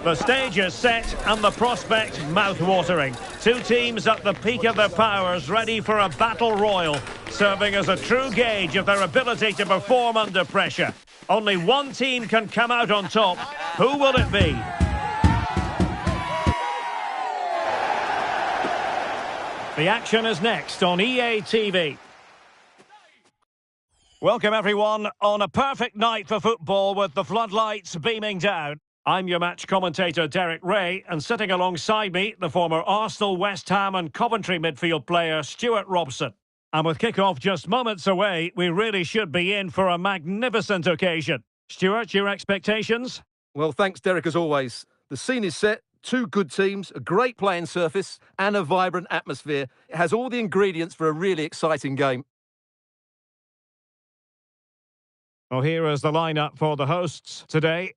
The stage is set and the prospect mouth-watering. Two teams at the peak of their powers, ready for a battle royal, serving as a true gauge of their ability to perform under pressure. Only one team can come out on top. Who will it be? The action is next on EA TV. Welcome everyone on a perfect night for football with the floodlights beaming down. I'm your match commentator Derek Ray, and sitting alongside me, the former Arsenal, West Ham and Coventry midfield player Stuart Robson. And with kick-off just moments away, we really should be in for a magnificent occasion. Stuart, your expectations? Well, thanks Derek as always. The scene is set, two good teams, a great playing surface and a vibrant atmosphere. It has all the ingredients for a really exciting game. Well, here is the lineup for the hosts today.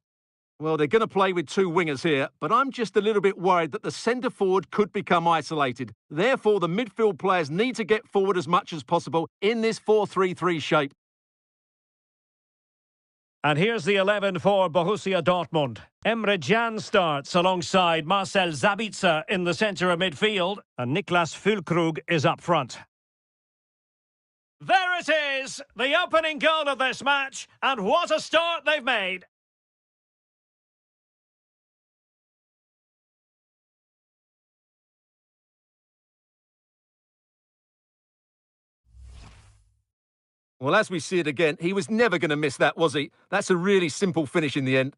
Well, they're going to play with two wingers here, but I'm just a little bit worried that the centre-forward could become isolated. Therefore, the midfield players need to get forward as much as possible in this 4-3-3 shape. And here's the 11 for Borussia Dortmund. Emre Can starts alongside Marcel Sabitzer in the centre of midfield, and Niklas Füllkrug is up front. There it is, the opening goal of this match, and what a start they've made. Well, as we see it again, he was never going to miss that, was he? That's a really simple finish in the end.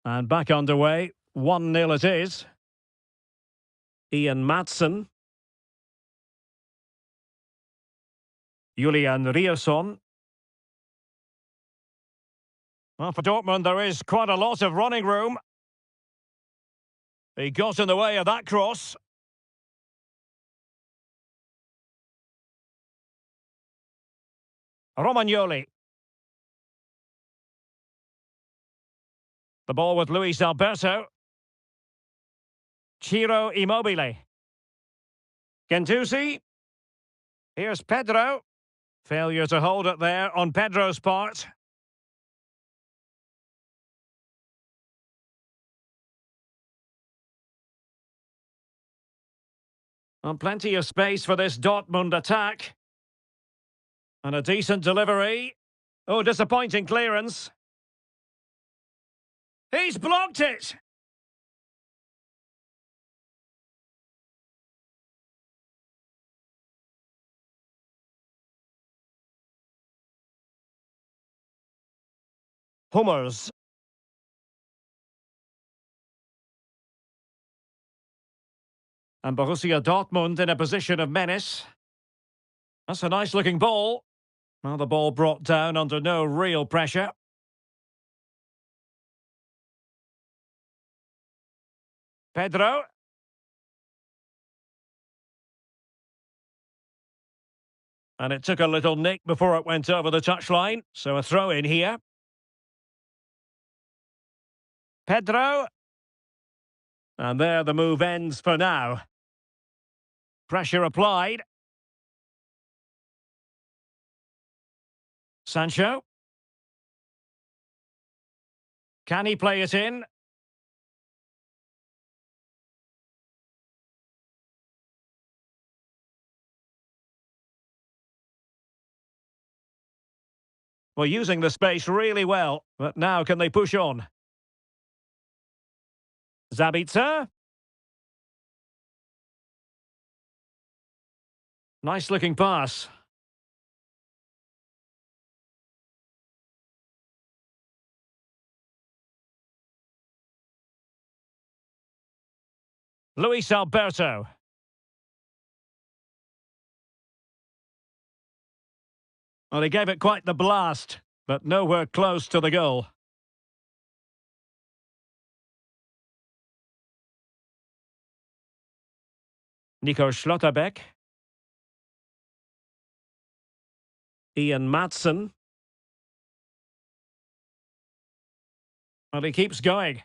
And back underway, 1-0 it is. Ian Maatsen. Julian Rierson. Well, for Dortmund, there is quite a lot of running room. He got in the way of that cross. Romagnoli. The ball with Luis Alberto. Ciro Immobile. Gendouzi. Here's Pedro. Failure to hold it there on Pedro's part. And plenty of space for this Dortmund attack. And a decent delivery. Oh, disappointing clearance. He's blocked it! Hummers. And Borussia Dortmund in a position of menace. That's a nice-looking ball. Well, the ball brought down under no real pressure. Pedro. And it took a little nick before it went over the touchline, so a throw in here. Pedro. And there the move ends for now. Pressure applied. Sancho. Can he play it in? Well, using the space really well, but now can they push on? Sabitzer. Nice looking pass. Luis Alberto. Well, he gave it quite the blast, but nowhere close to the goal. Nico Schlotterbeck. Ian Madsen. And he keeps going.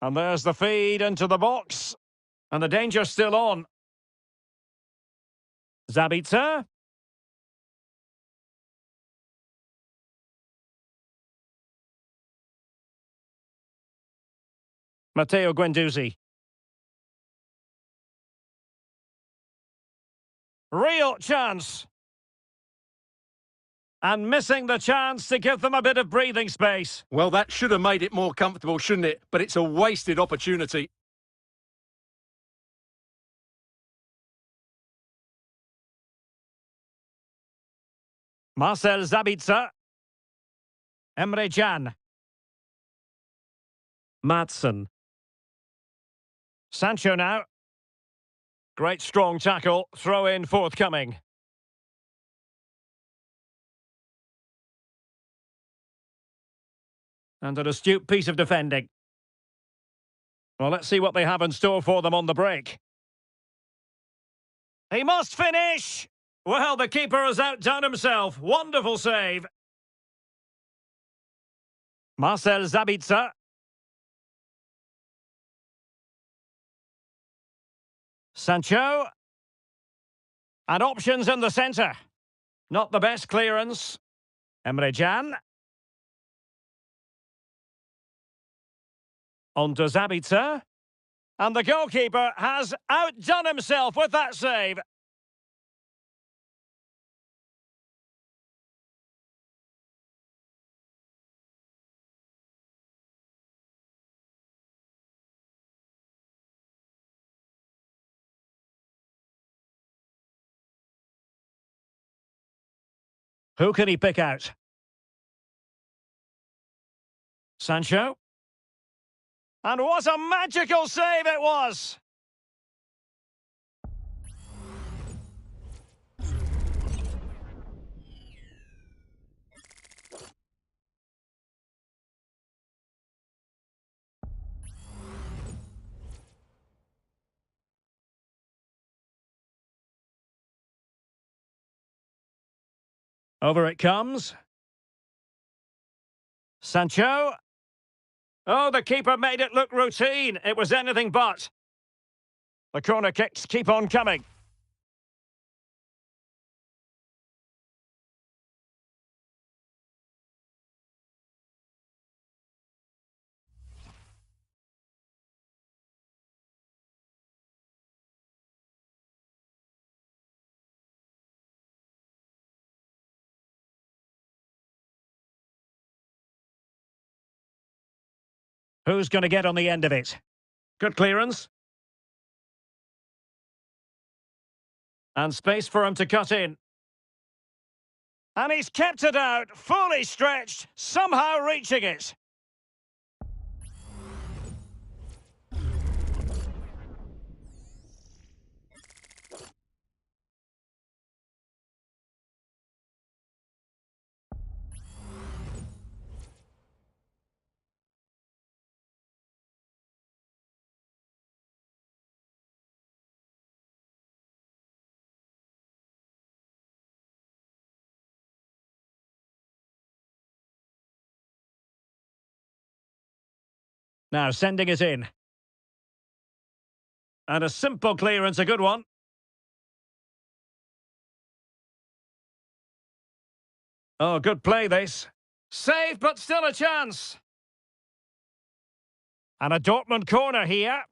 And there's the feed into the box. And the danger's still on. Zabitzer. Matteo Guendouzi. Real chance. And missing the chance to give them a bit of breathing space. Well, that should have made it more comfortable, shouldn't it? But it's a wasted opportunity. Marcel Zabitzer. Emre Can. Madsen. Sancho now. Great strong tackle. Throw in forthcoming. And an astute piece of defending. Well, let's see what they have in store for them on the break. He must finish! Well, the keeper has outdone himself. Wonderful save. Marcel Zabitzer. Sancho. And options in the centre. Not the best clearance. Emre Can. On to Zabitzer. And the goalkeeper has outdone himself with that save. Who can he pick out? Sancho. And what a magical save it was! Over it comes. Sancho. Oh, the keeper made it look routine. It was anything but. The corner kicks keep on coming. Who's going to get on the end of it? Good clearance. And space for him to cut in. And he's kept it out, fully stretched, somehow reaching it. Now sending it in. And a simple clearance, a good one. Oh, good play this. Save, but still a chance. And a Dortmund corner here.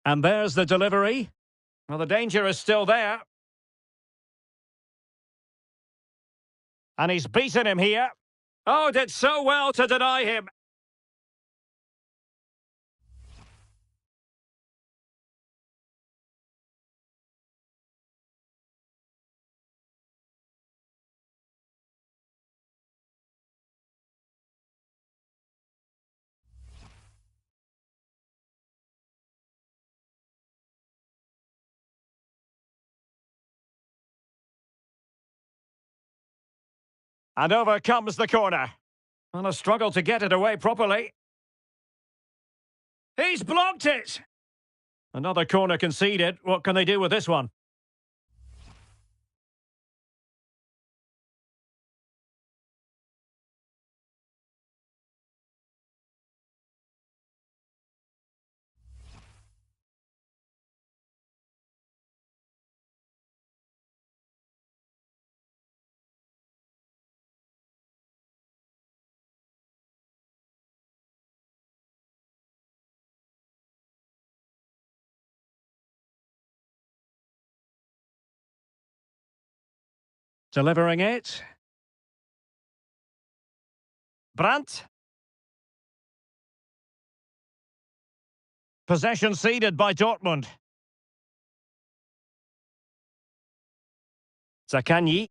And there's the delivery. Well, the danger is still there. And he's beaten him here. Oh, did so well to deny him. And over comes the corner. And a struggle to get it away properly. He's blocked it! Another corner conceded. What can they do with this one? Delivering it. Brandt. Possession ceded by Dortmund. Zakanyi.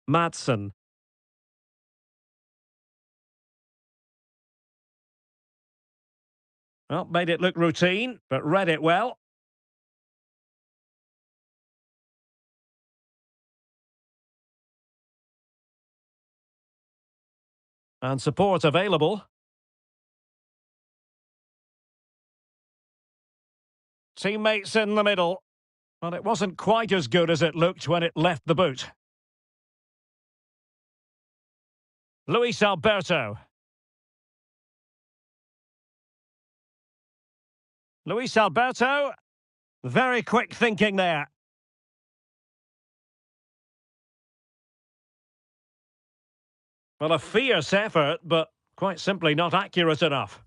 Madsen. Well, made it look routine, but read it well. And support available. Teammates in the middle. Well, it wasn't quite as good as it looked when it left the boot. Luis Alberto. Luis Alberto. Very quick thinking there. Well, a fierce effort, but quite simply not accurate enough.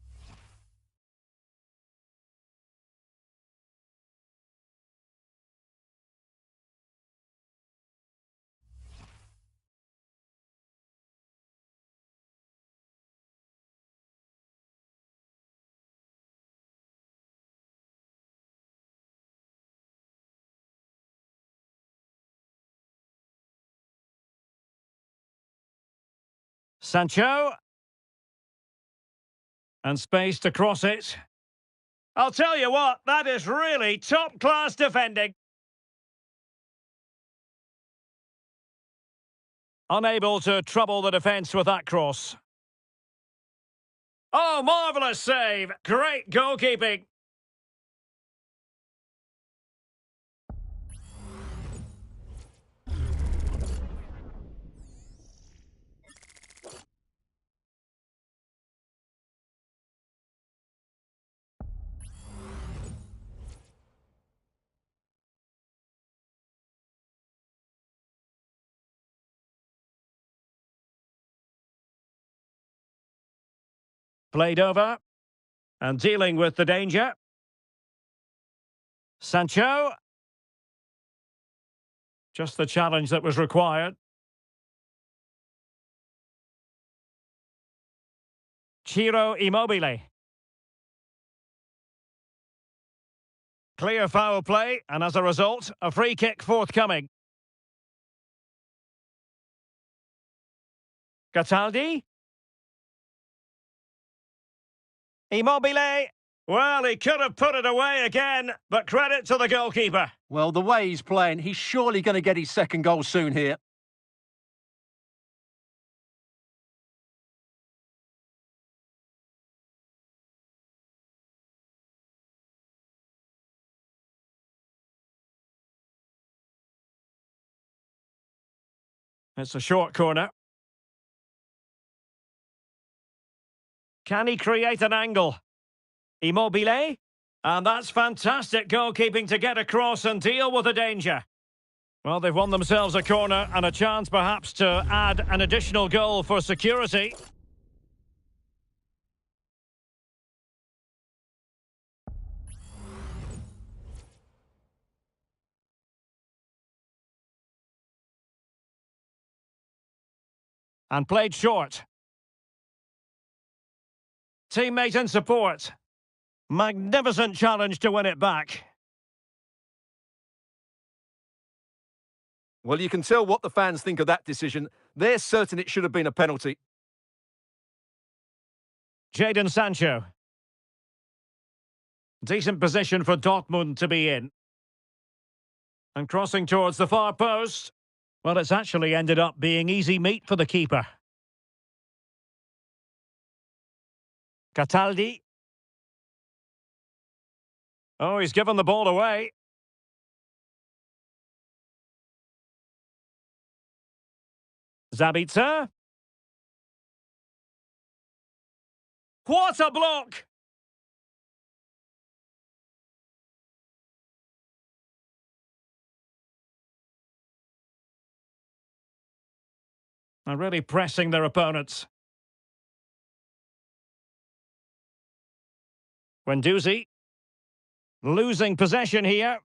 Sancho. And space to cross it. I'll tell you what, that is really top-class defending. Unable to trouble the defence with that cross. Oh, marvellous save. Great goalkeeping. Played over. And dealing with the danger. Sancho. Just the challenge that was required. Ciro Immobile. Clear foul play, and as a result, a free kick forthcoming. Cataldi. Immobile. Well, he could have put it away again, but credit to the goalkeeper. Well, the way he's playing, he's surely going to get his second goal soon here. It's a short corner. Can he create an angle? Immobile. And that's fantastic goalkeeping to get across and deal with the danger. Well, they've won themselves a corner and a chance perhaps to add an additional goal for security. And played short. Teammate in support. Magnificent challenge to win it back. Well, you can tell what the fans think of that decision. They're certain it should have been a penalty. Jadon Sancho. Decent position for Dortmund to be in. And crossing towards the far post. Well, it's actually ended up being easy meat for the keeper. Cataldi. Oh, he's given the ball away. Zabitzer. What a block! They're really pressing their opponents. Guendouzi. Losing possession here.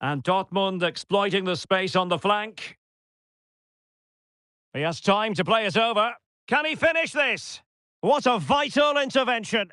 And Dortmund exploiting the space on the flank. He has time to play it over. Can he finish this? What a vital intervention.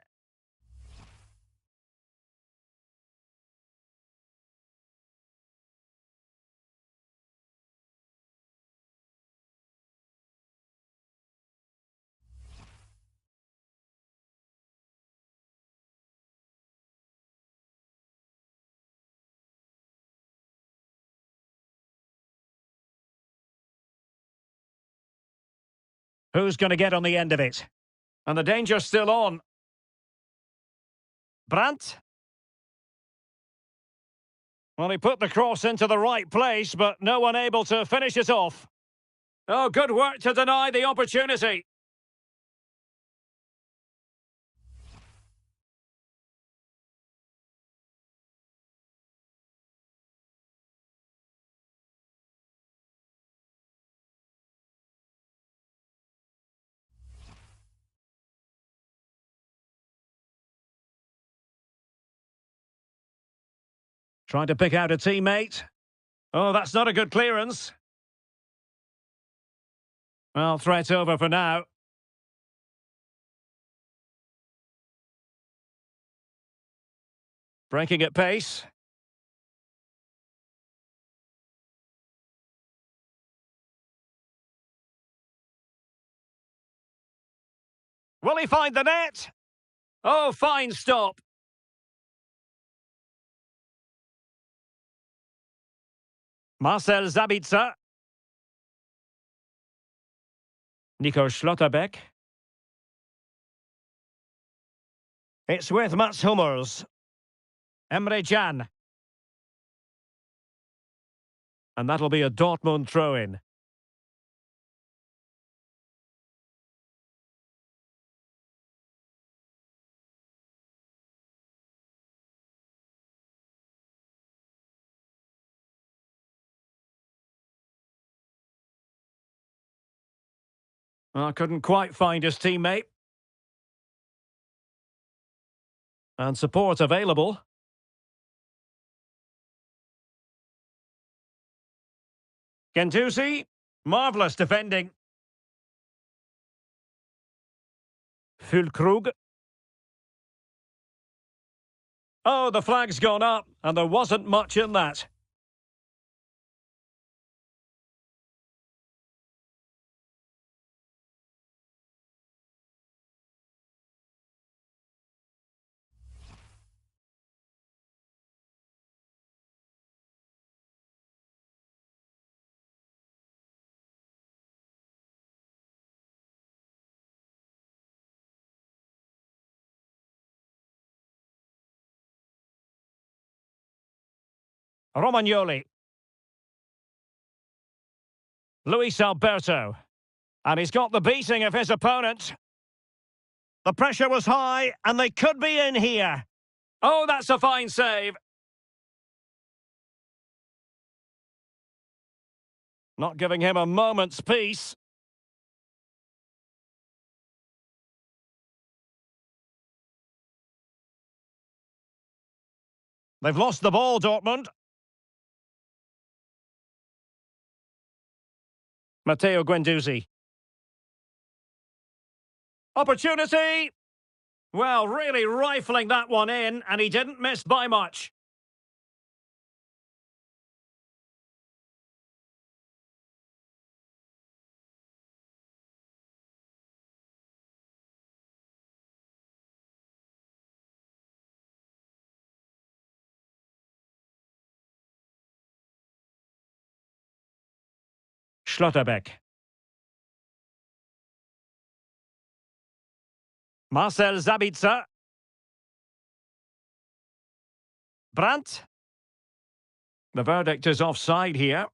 Who's going to get on the end of it? And the danger's still on. Brandt. Well, he put the cross into the right place, but no one able to finish it off. Oh, good work to deny the opportunity. Trying to pick out a teammate. Oh, that's not a good clearance. Well, threat over for now. Breaking at pace. Will he find the net? Oh, fine stop. Marcel Zabitzer. Nico Schlotterbeck. It's with Mats Hummels. Emre Can. And that'll be a Dortmund throw-in. Well, couldn't quite find his teammate. And support available. Guendouzi. Marvellous defending. Füllkrug. Oh, the flag's gone up, and there wasn't much in that. Romagnoli. Luis Alberto. And he's got the beating of his opponent. The pressure was high, and they could be in here. Oh, that's a fine save. Not giving him a moment's peace. They've lost the ball, Dortmund. Matteo Guendouzi. Opportunity! Well, really rifling that one in, and he didn't miss by much. Schlotterbeck. Marcel Sabitzer. Brandt. The verdict is offside here.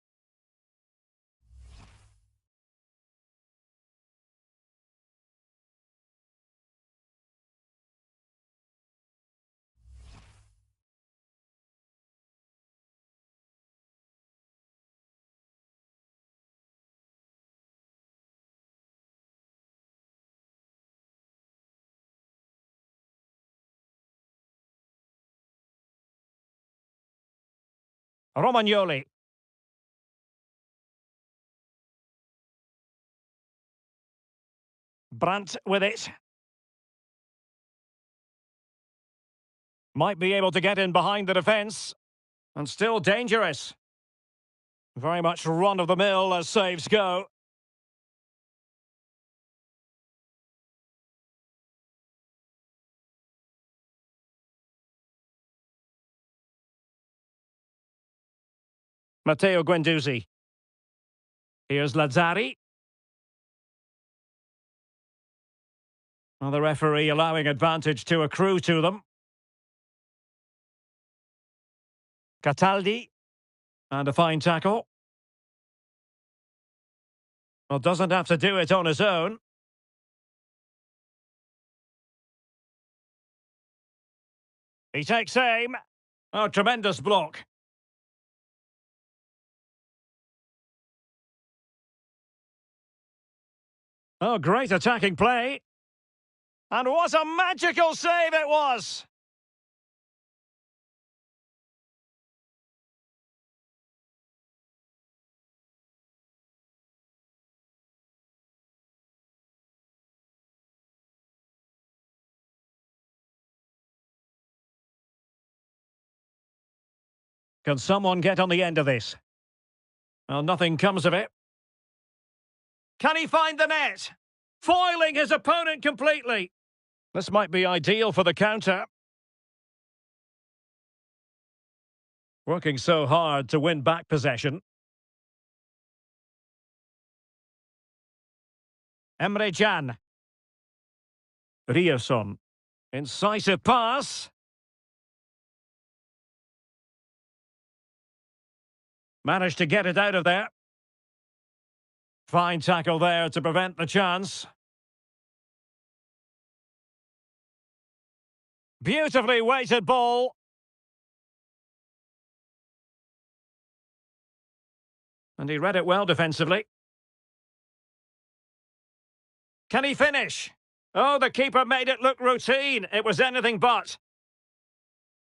Romagnoli. Brandt with it. Might be able to get in behind the defence. And still dangerous. Very much run-of-the-mill as saves go. Matteo Guendouzi. Here's Lazzari. Well, the referee allowing advantage to accrue to them. Cataldi. And a fine tackle. Well, doesn't have to do it on his own. He takes aim. Oh, tremendous block. Oh, great attacking play. And what a magical save it was! Can someone get on the end of this? Well, nothing comes of it. Can he find the net? Foiling his opponent completely. This might be ideal for the counter. Working so hard to win back possession. Emre Can. Rierson. Incisive pass. Managed to get it out of there. Fine tackle there to prevent the chance. Beautifully weighted ball. And he read it well defensively. Can he finish? Oh, the keeper made it look routine. It was anything but.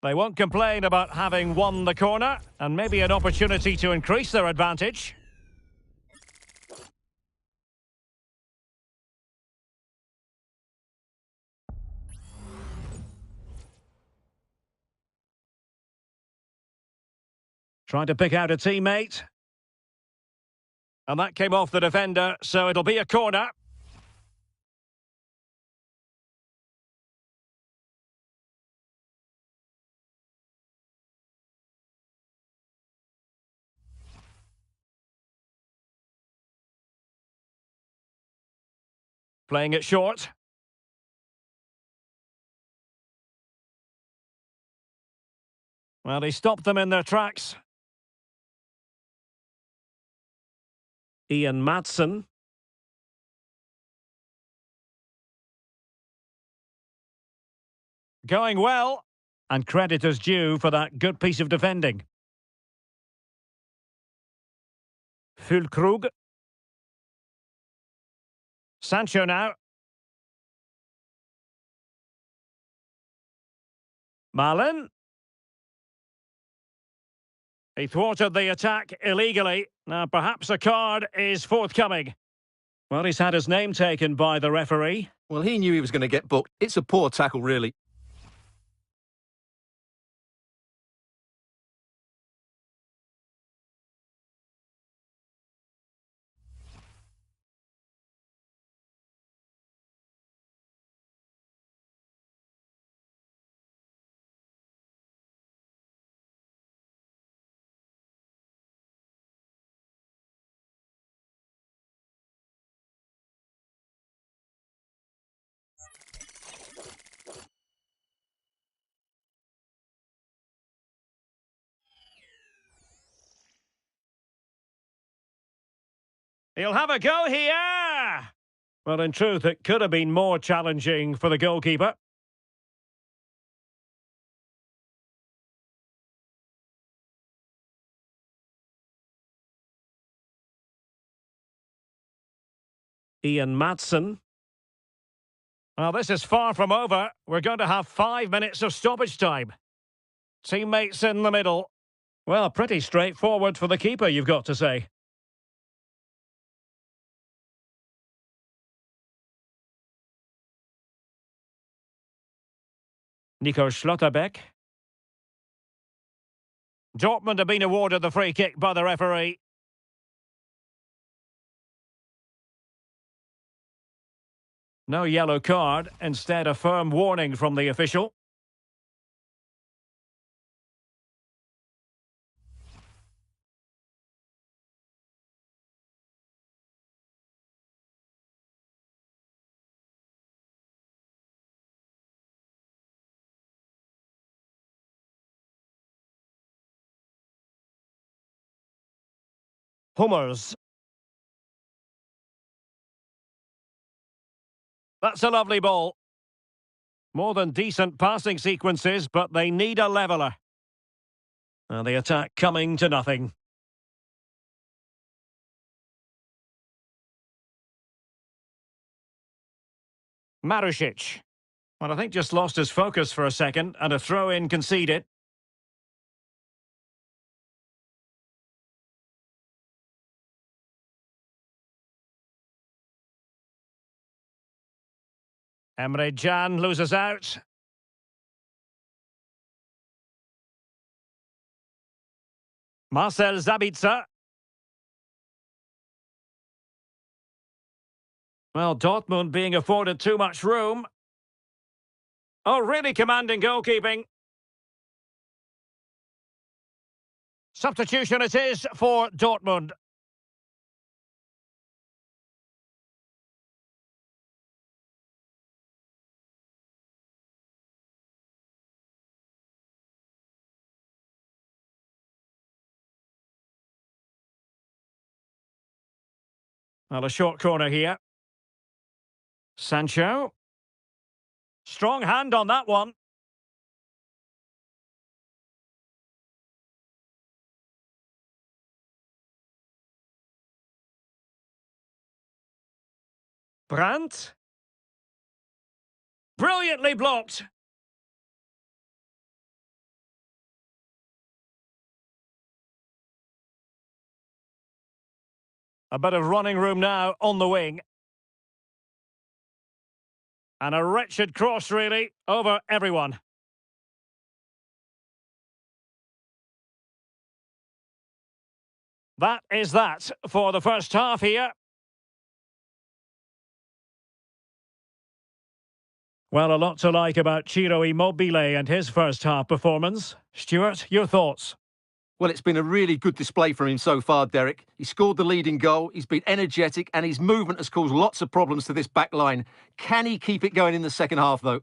They won't complain about having won the corner, and maybe an opportunity to increase their advantage. Trying to pick out a teammate. And that came off the defender, so it'll be a corner. Playing it short. Well, he stopped them in their tracks. Ian Maatsen. Going well. And credit is due for that good piece of defending. Füllkrug. Sancho now. Malen. He thwarted the attack illegally. Now perhaps a card is forthcoming. Well, he's had his name taken by the referee. Well, he knew he was going to get booked. It's a poor tackle, really. He'll have a go here! Well, in truth, it could have been more challenging for the goalkeeper. Ian Maatsen. Well, this is far from over. We're going to have 5 minutes of stoppage time. Teammates in the middle. Well, pretty straightforward for the keeper, you've got to say. Nico Schlotterbeck. Dortmund have been awarded the free kick by the referee. No yellow card, instead a firm warning from the official. Hummers. That's a lovely ball. More than decent passing sequences, but they need a leveller. And the attack coming to nothing. Marusic. Well, I think just lost his focus for a second, and a throw-in conceded. Emre Can loses out. Marcel Sabitzer. Well, Dortmund being afforded too much room. Oh, really commanding goalkeeping. Substitution it is for Dortmund. Well, a short corner here. Sancho. Strong hand on that one. Brandt. Brilliantly blocked. A bit of running room now on the wing. And a wretched cross, really, over everyone. That is that for the first half here. Well, a lot to like about Ciro Immobile and his first half performance. Stuart, your thoughts? Well, it's been a really good display from him so far, Derek. He scored the leading goal, he's been energetic, and his movement has caused lots of problems to this back line. Can he keep it going in the second half, though?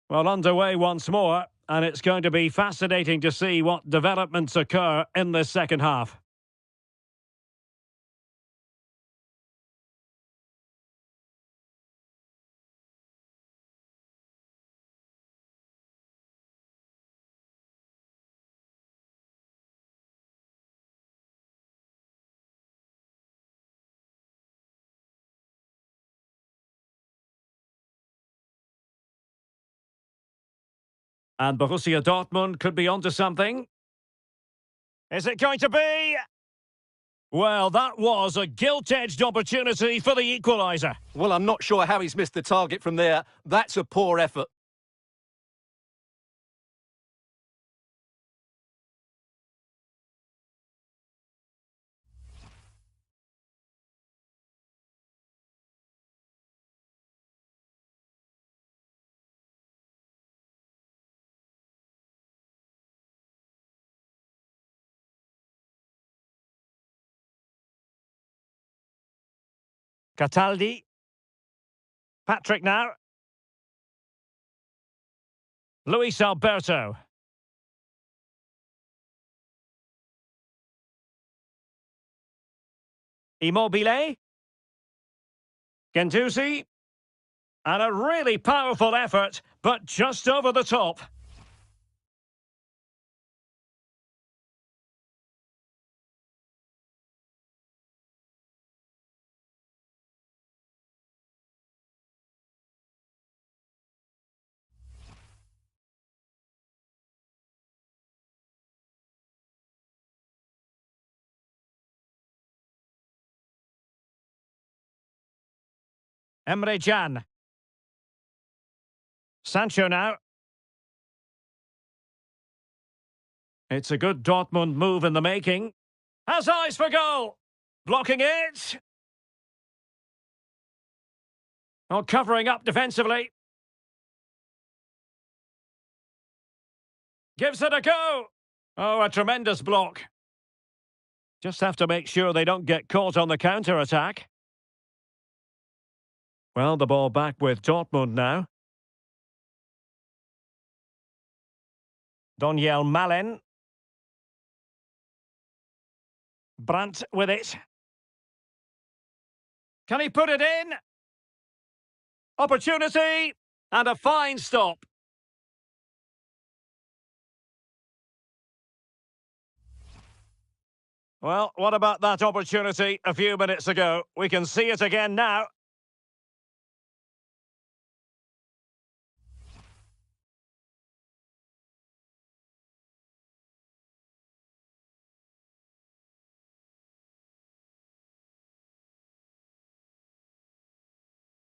Well, underway once more, and it's going to be fascinating to see what developments occur in this second half. And Borussia Dortmund could be onto something. Is it going to be? Well, that was a gilt-edged opportunity for the equaliser. Well, I'm not sure how he's missed the target from there. That's a poor effort. Cataldi. Patrick now. Luis Alberto. Immobile. Gendouzi. And a really powerful effort, but just over the top. Emre Can. Sancho now. It's a good Dortmund move in the making. Has eyes for goal. Blocking it. Oh, covering up defensively. Gives it a go. Oh, a tremendous block. Just have to make sure they don't get caught on the counter-attack. Well, the ball back with Dortmund now. Donyell Malen. Brandt with it. Can he put it in? Opportunity! And a fine stop. Well, what about that opportunity a few minutes ago? We can see it again now.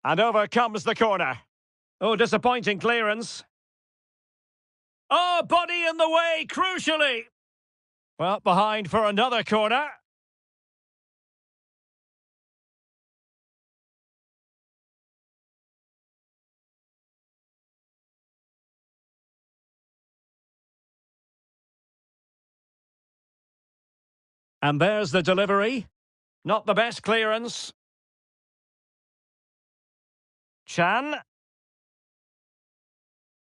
And over comes the corner. Oh, disappointing clearance. Oh, body in the way, crucially. Well, behind for another corner. And there's the delivery. Not the best clearance. Chan.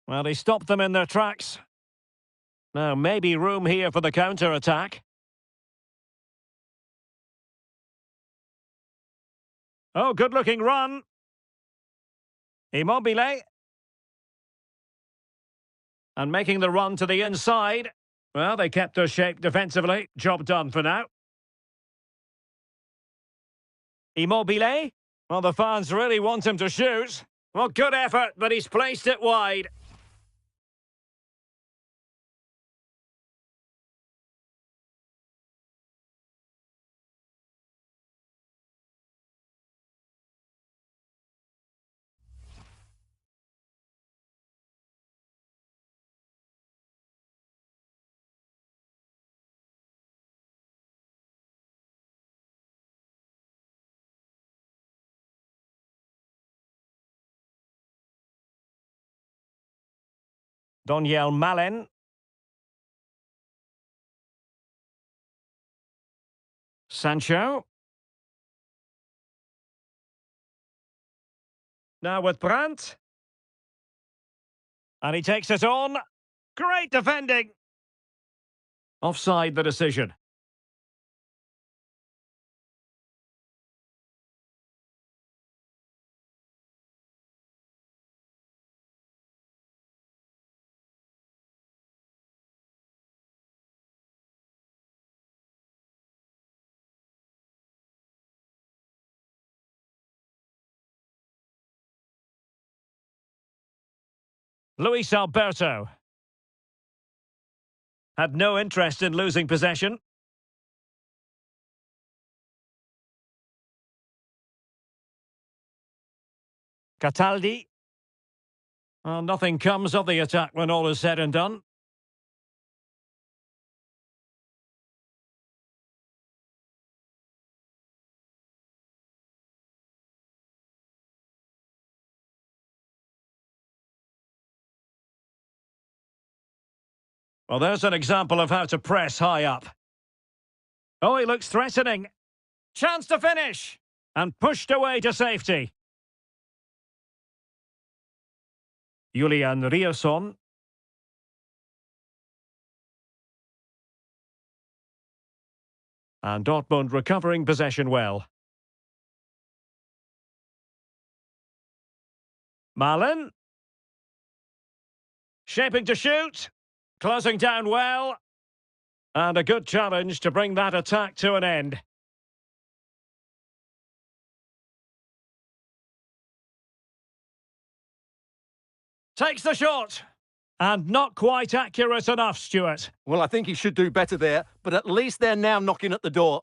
Well, he stopped them in their tracks. Now, maybe room here for the counter-attack. Oh, good-looking run. Immobile. And making the run to the inside. Well, they kept their shape defensively. Job done for now. Immobile. Well, the fans really want him to shoot. Well, good effort, but he's placed it wide. Donyell Malen. Sancho. Now with Brandt. And he takes it on. Great defending. Offside the decision. Luis Alberto. Had no interest in losing possession. Cataldi. Well, nothing comes of the attack when all is said and done. Well, there's an example of how to press high up. Oh, he looks threatening. Chance to finish! And pushed away to safety. Julian Rierson. And Dortmund recovering possession well. Malen. Shaping to shoot. Closing down well. And a good challenge to bring that attack to an end. Takes the shot. And not quite accurate enough, Stuart. Well, I think he should do better there, but at least they're now knocking at the door.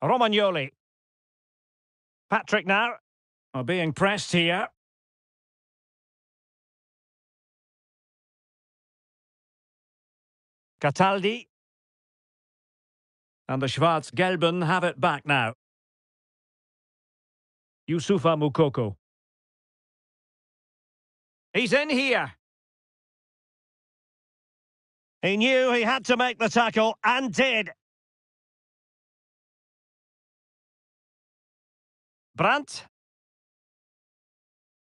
Romagnoli. Patrick now. Are being pressed here. Cataldi. And the Schwarz-Gelben have it back now. Youssoufa Moukoko. He's in here. He knew he had to make the tackle, and did. Brandt.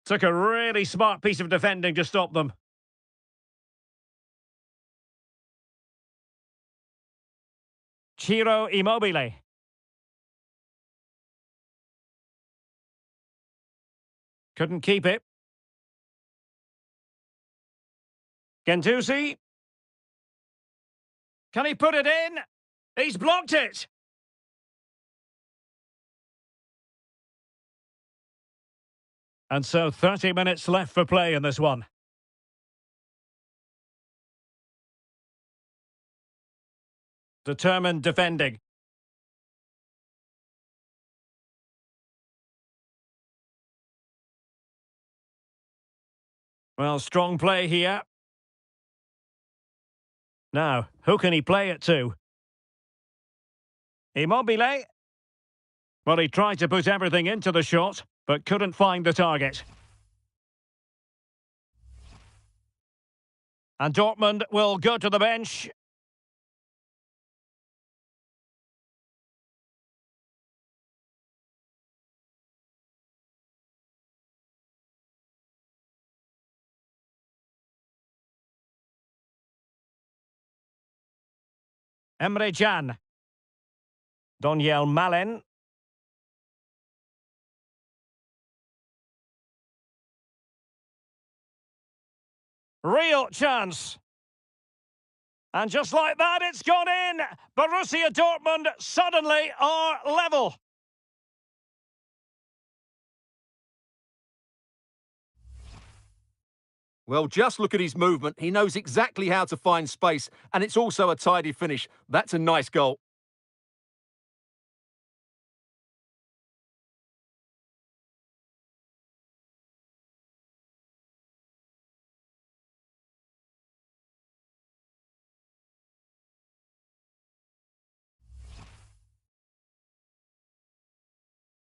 Took a really smart piece of defending to stop them. Ciro Immobile. Couldn't keep it. Gendouzi. Can he put it in? He's blocked it! And so 30 minutes left for play in this one. Determined defending. Well, strong play here. Now, who can he play it to? Immobile. Well, he tried to put everything into the shot, but couldn't find the target. And Dortmund will go to the bench. Emre Can. Daniel Malen. Real chance. And just like that, it's gone in. Borussia Dortmund suddenly are level. Well, just look at his movement. He knows exactly how to find space, and it's also a tidy finish. That's a nice goal.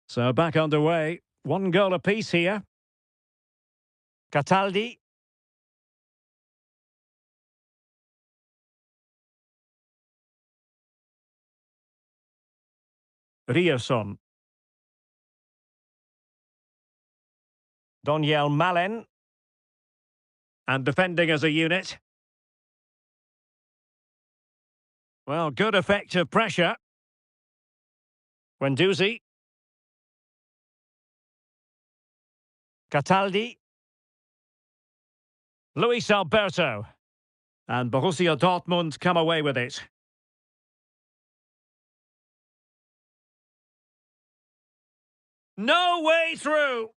So back underway. One goal apiece here. Cataldi. Rierson. Daniel Malen. And defending as a unit. Well, good effective pressure. Guendouzi. Cataldi. Luis Alberto. And Borussia Dortmund come away with it. No way through!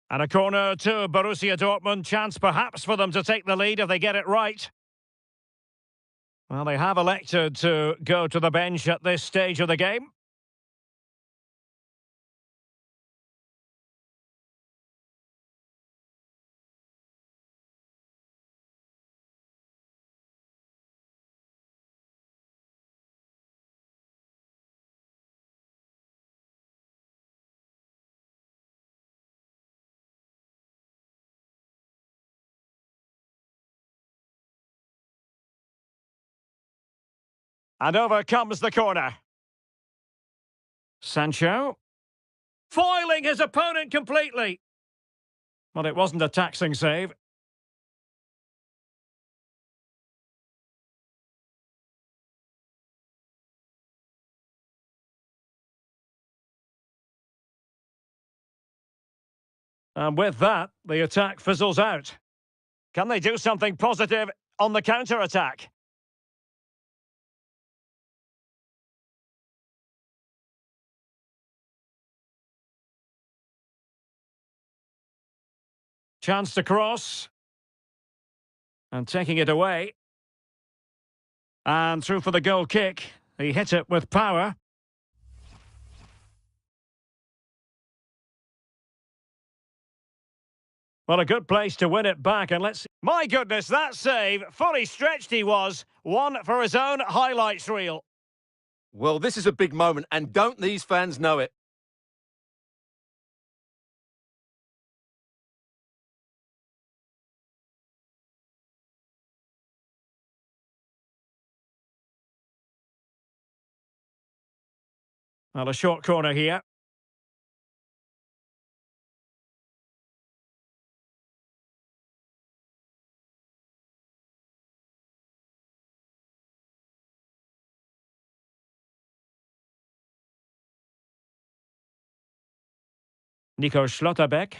And a corner to Borussia Dortmund. Chance perhaps for them to take the lead if they get it right. Well, they have elected to go to the bench at this stage of the game. And over comes the corner. Sancho. Foiling his opponent completely. Well, it wasn't a taxing save. And with that, the attack fizzles out. Can they do something positive on the counter-attack? Chance to cross. And taking it away. And through for the goal kick. He hit it with power. Well, a good place to win it back, and let's... My goodness, that save! Fully stretched he was. One for his own highlights reel. Well, this is a big moment, and don't these fans know it? Well, a short corner here. Nico Schlotterbeck.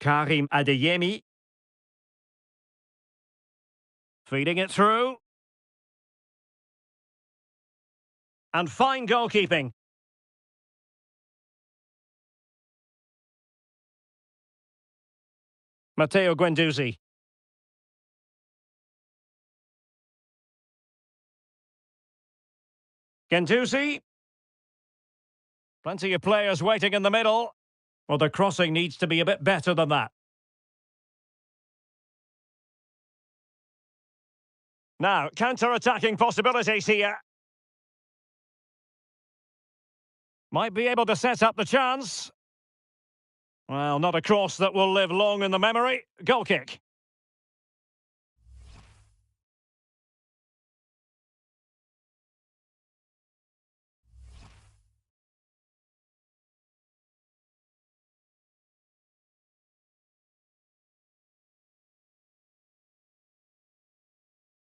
Karim Adeyemi. Feeding it through. And fine goalkeeping. Matteo Guendouzi. Guendouzi. Plenty of players waiting in the middle. Well, the crossing needs to be a bit better than that. Now, counter-attacking possibilities here. Might be able to set up the chance. Well, not a cross that will live long in the memory. Goal kick.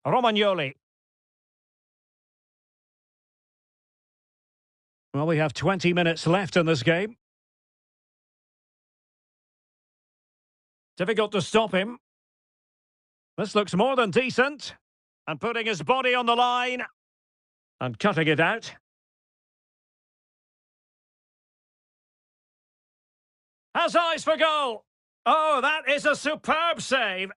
Romagnoli. Well, we have 20 minutes left in this game. Difficult to stop him. This looks more than decent. And putting his body on the line. And cutting it out. Has eyes for goal. Oh, that is a superb save.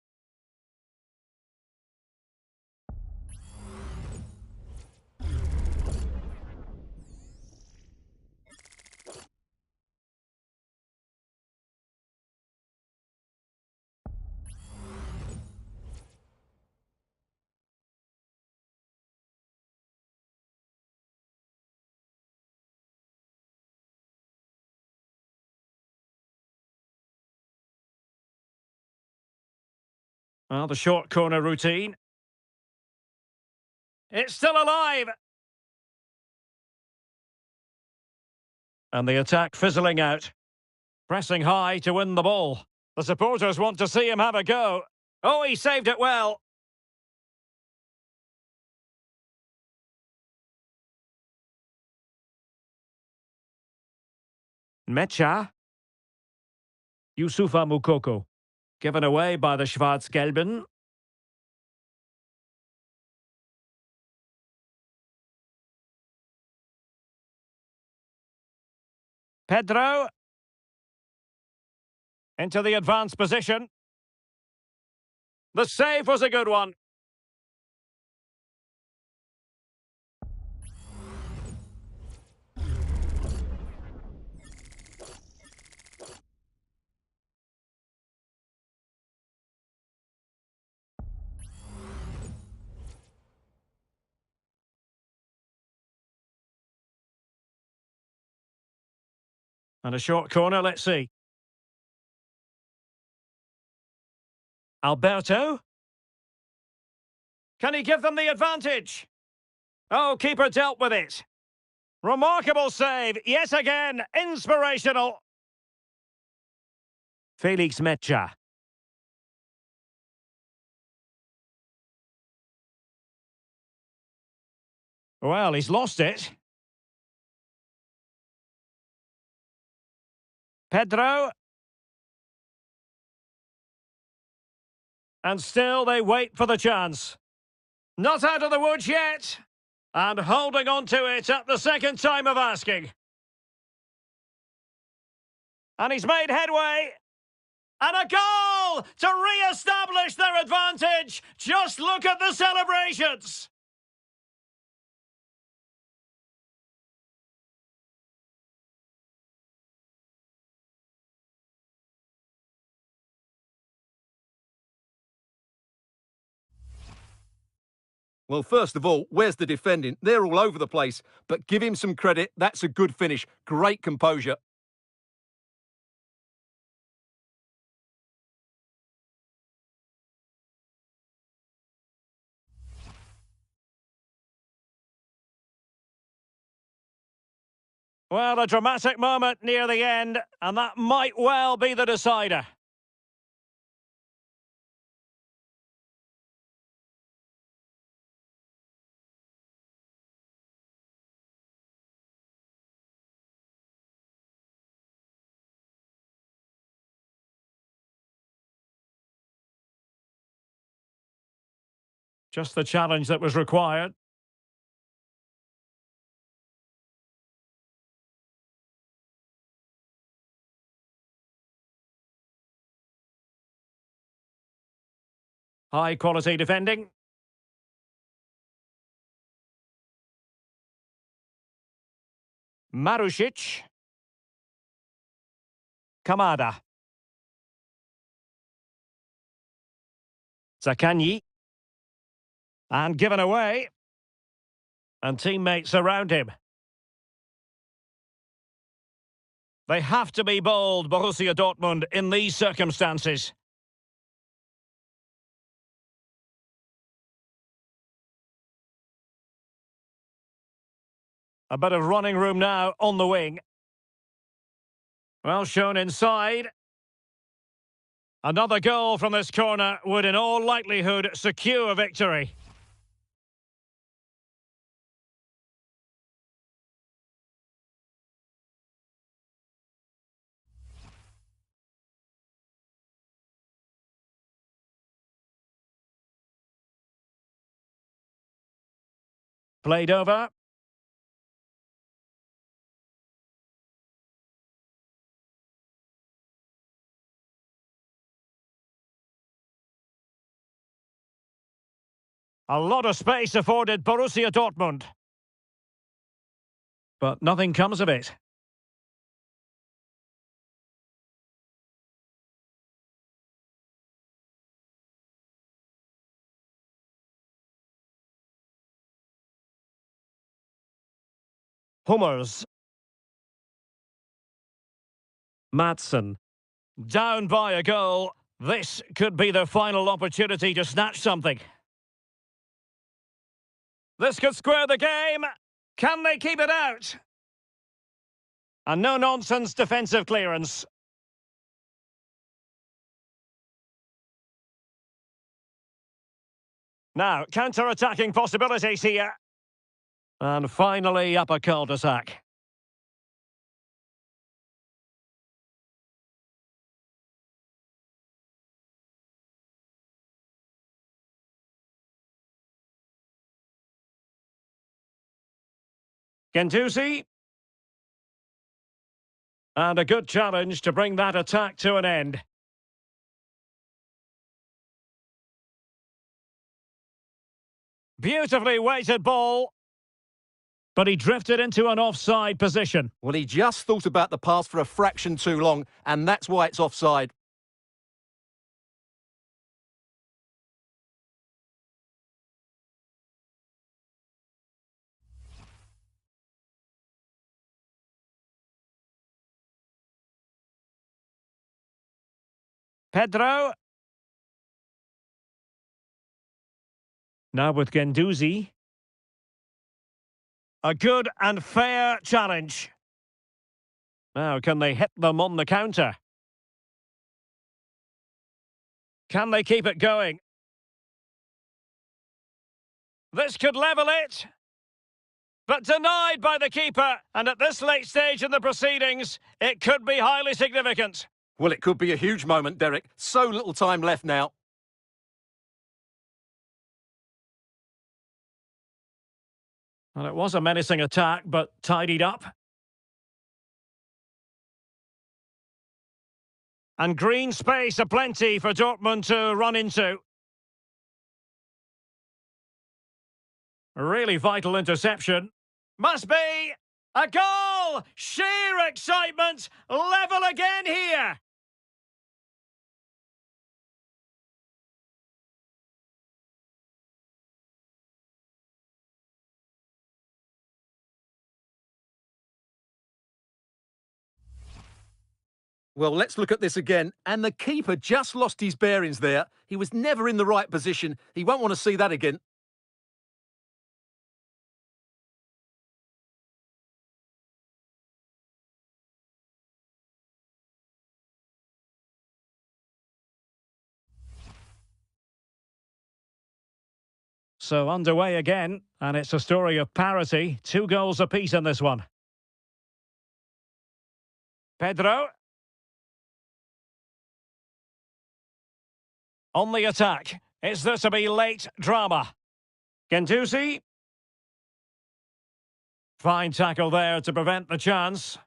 Well, the short corner routine. It's still alive. And the attack fizzling out. Pressing high to win the ball. The supporters want to see him have a go. Oh, he saved it well. Mecha. Youssoufa Moukoko. Given away by the Schwarz-Gelben. Pedro. Into the advanced position. The save was a good one. And a short corner, let's see. Alberto. Can he give them the advantage? Oh, keeper dealt with it. Remarkable save, yet again, inspirational. Felix Mecha. Well, he's lost it. Pedro. And still they wait for the chance. Not out of the woods yet. And holding on to it at the second time of asking. And he's made headway. And a goal to re-establish their advantage. Just look at the celebrations. Well, first of all, where's the defending? They're all over the place, but give him some credit. That's a good finish. Great composure. Well, a dramatic moment near the end, and that might well be the decider. Just the challenge that was required. High quality defending. Marusic. Kamada. Zakanyi. And given away. And teammates around him. They have to be bold, Borussia Dortmund, in these circumstances. A bit of running room now on the wing. Well shown inside. Another goal from this corner would in all likelihood secure victory. Played over. A lot of space afforded Borussia Dortmund. But nothing comes of it. Hummers. Madsen. Down by a goal. This could be their final opportunity to snatch something. This could square the game. Can they keep it out? A no-nonsense defensive clearance. Now, counter-attacking possibilities here. And finally up a cul-de-sac. Gendouzi. And a good challenge to bring that attack to an end. Beautifully weighted ball. But he drifted into an offside position. Well, he just thought about the pass for a fraction too long, and that's why it's offside. Pedro. Now with Gendouzi. A good and fair challenge. Now, can they hit them on the counter? Can they keep it going? This could level it. But denied by the keeper. And at this late stage in the proceedings, it could be highly significant. Well, it could be a huge moment, Derek. So little time left now. Well, it was a menacing attack, but tidied up. And green space aplenty for Dortmund to run into. A really vital interception. Must be a goal! Sheer excitement! Level again here! Well, let's look at this again. And the keeper just lost his bearings there. He was never in the right position. He won't want to see that again. So underway again, and it's a story of parity. 2 goals apiece in this one. Pedro. On the attack. Is there to be late drama? Gendouzi. Fine tackle there to prevent the chance.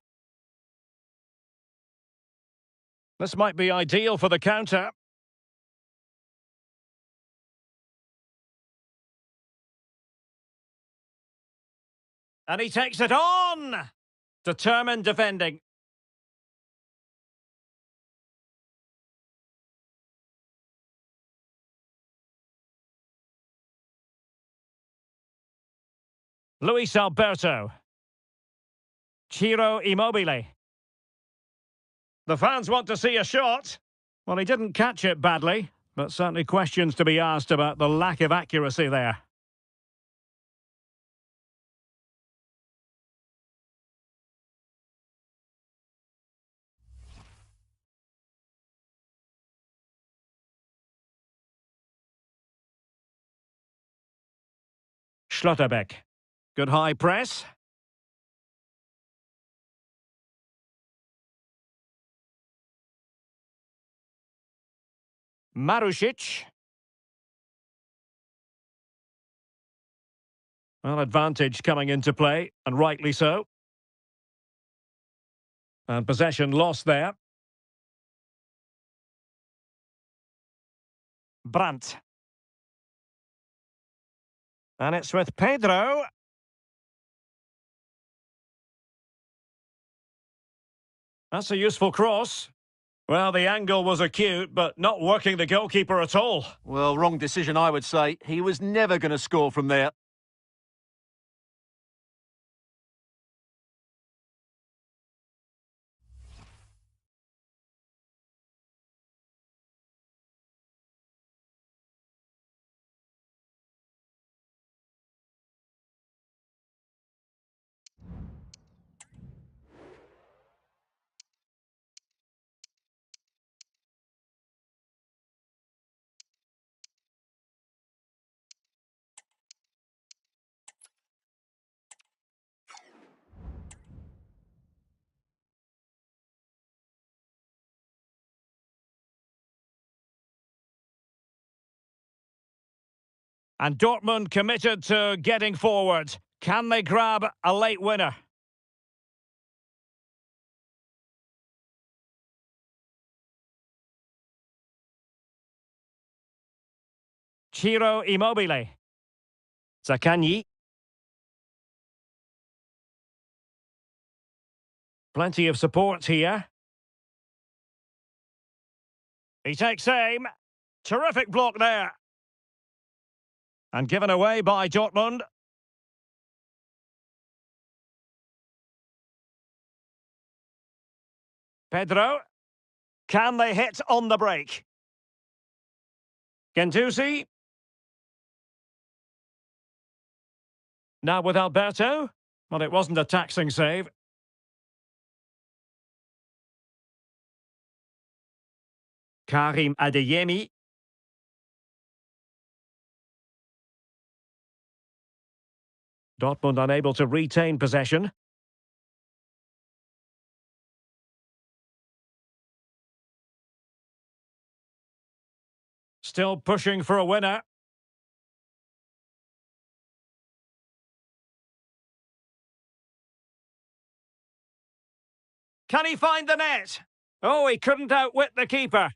This might be ideal for the counter. And he takes it on! Determined defending. Luis Alberto. Ciro Immobile. The fans want to see a shot. Well, he didn't catch it badly, but certainly questions to be asked about the lack of accuracy there. Schlotterbeck. Good high press. Marusic. Well, advantage coming into play, and rightly so. And possession lost there. Brandt. And it's with Pedro. That's a useful cross. Well, the angle was acute, but not working the goalkeeper at all. Well, wrong decision, I would say. He was never going to score from there. And Dortmund committed to getting forward. Can they grab a late winner? Ciro Immobile. Zaccagni. Plenty of support here. He takes aim. Terrific block there. And given away by Dortmund. Pedro. Can they hit on the break? Gendouzi. Now with Alberto. Well, it wasn't a taxing save. Karim Adeyemi. Dortmund unable to retain possession. Still pushing for a winner. Can he find the net? Oh, he couldn't outwit the keeper.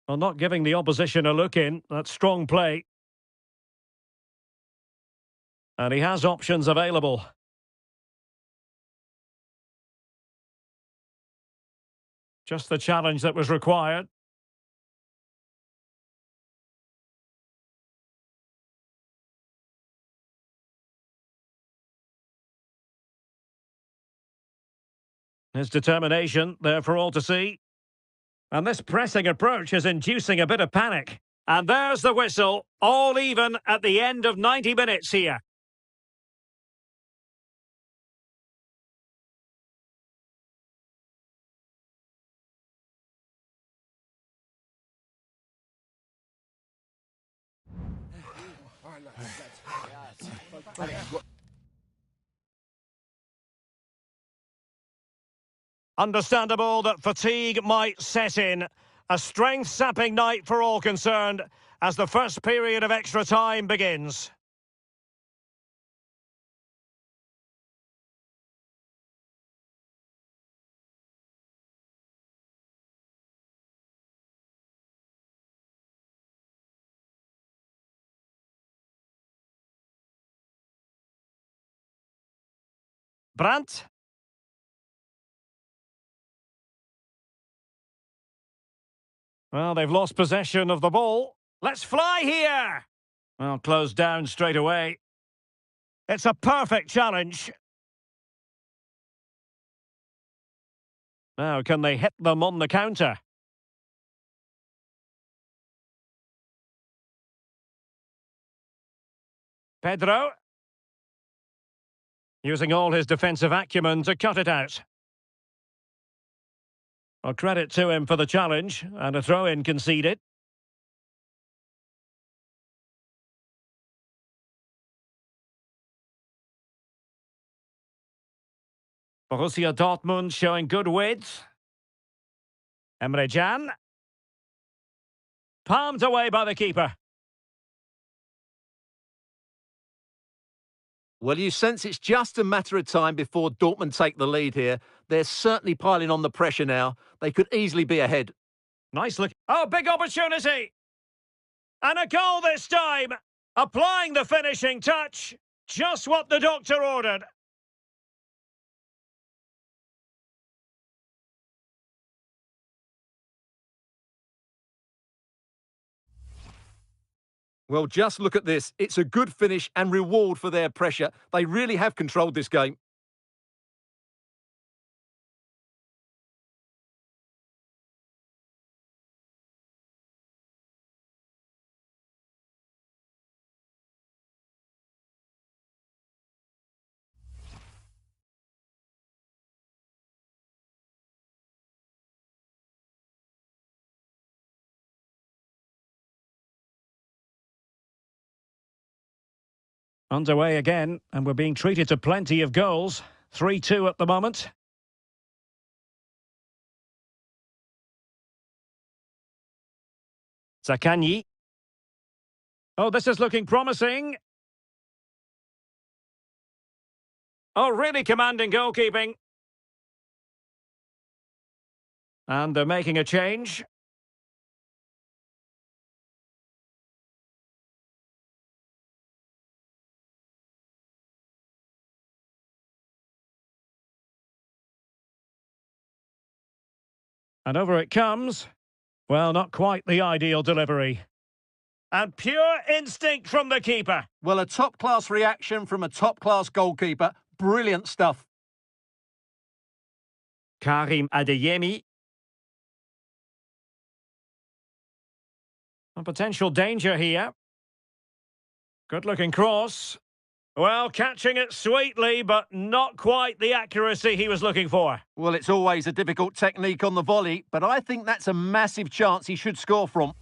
Well, not giving the opposition a look in. That's strong play. And he has options available. Just the challenge that was required. His determination there for all to see. And this pressing approach is inducing a bit of panic. And there's the whistle, all even at the end of 90 minutes here. Understandable that fatigue might set in. A strength-sapping night for all concerned as the first period of extra time begins. Brandt. Well, they've lost possession of the ball. Let's fly here! Well, closed down straight away. It's a perfect challenge. Now, can they hit them on the counter? Pedro. Using all his defensive acumen to cut it out. Well, credit to him for the challenge, and a throw-in conceded. Borussia Dortmund showing good width. Emre Can. Palmed away by the keeper. Well, you sense it's just a matter of time before Dortmund take the lead here. They're certainly piling on the pressure now. They could easily be ahead. Nice look. Oh, big opportunity! And a goal this time! Applying the finishing touch. Just what the doctor ordered. Well, just look at this. It's a good finish and reward for their pressure. They really have controlled this game. Underway again, and we're being treated to plenty of goals. 3-2 at the moment. Zaccagni. Oh, this is looking promising. Oh, really commanding goalkeeping. And they're making a change. And over it comes. Well, not quite the ideal delivery. And pure instinct from the keeper. Well, a top-class reaction from a top-class goalkeeper. Brilliant stuff. Karim Adeyemi. A potential danger here. Good-looking cross. Well, catching it sweetly, but not quite the accuracy he was looking for. Well, it's always a difficult technique on the volley, but I think that's a massive chance he should score from.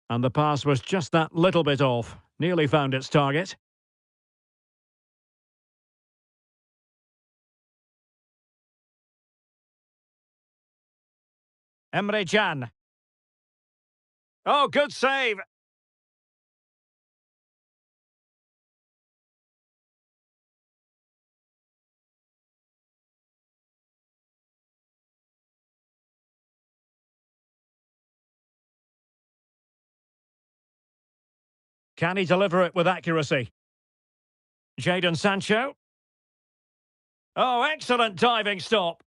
And the pass was just that little bit off. Nearly found its target. Emre Can. Oh, good save. Can he deliver it with accuracy? Jadon Sancho. Oh, excellent diving stop.